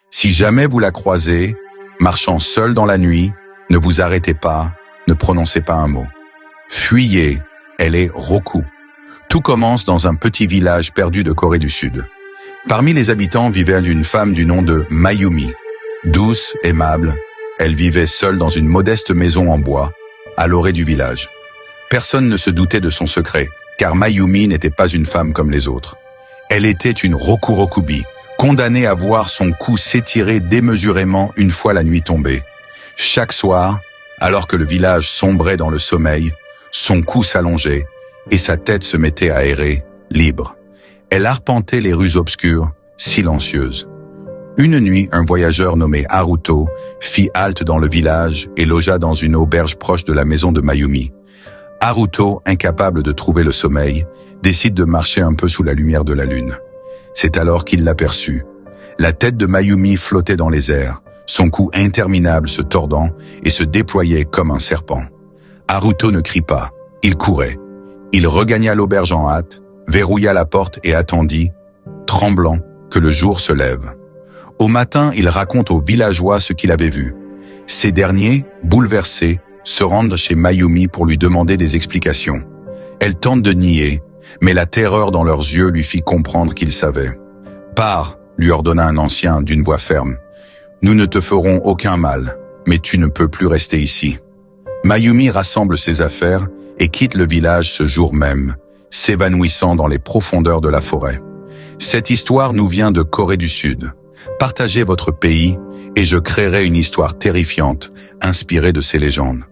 Si jamais vous la croisez, marchant seul dans la nuit, ne vous arrêtez pas, ne prononcez pas un mot. Fuyez, elle est Roku. Tout commence dans un petit village perdu de Corée du Sud. Parmi les habitants vivait une femme du nom de Mayumi. Douce, aimable, elle vivait seule dans une modeste maison en bois, à l'orée du village. Personne ne se doutait de son secret, car Mayumi n'était pas une femme comme les autres. Elle était une Rokurokubi, condamnée à voir son cou s'étirer démesurément une fois la nuit tombée. Chaque soir, alors que le village sombrait dans le sommeil, son cou s'allongeait et sa tête se mettait à errer, libre. Elle arpentait les rues obscures, silencieuses. Une nuit, un voyageur nommé Haruto fit halte dans le village et logea dans une auberge proche de la maison de Mayumi. Haruto, incapable de trouver le sommeil, décide de marcher un peu sous la lumière de la lune. C'est alors qu'il l'aperçut. La tête de Mayumi flottait dans les airs, son cou interminable se tordant et se déployait comme un serpent. Haruto ne crie pas, il courait. Il regagna l'auberge en hâte, verrouilla la porte et attendit, tremblant, que le jour se lève. Au matin, il raconte aux villageois ce qu'il avait vu. Ces derniers, bouleversés, se rendent chez Mayumi pour lui demander des explications. Elle tente de nier, mais la terreur dans leurs yeux lui fit comprendre qu'il savait. « Pars », lui ordonna un ancien d'une voix ferme. « Nous ne te ferons aucun mal, mais tu ne peux plus rester ici. » Mayumi rassemble ses affaires et quitte le village ce jour même, s'évanouissant dans les profondeurs de la forêt. Cette histoire nous vient de Corée du Sud. Partagez votre pays et je créerai une histoire terrifiante, inspirée de ces légendes.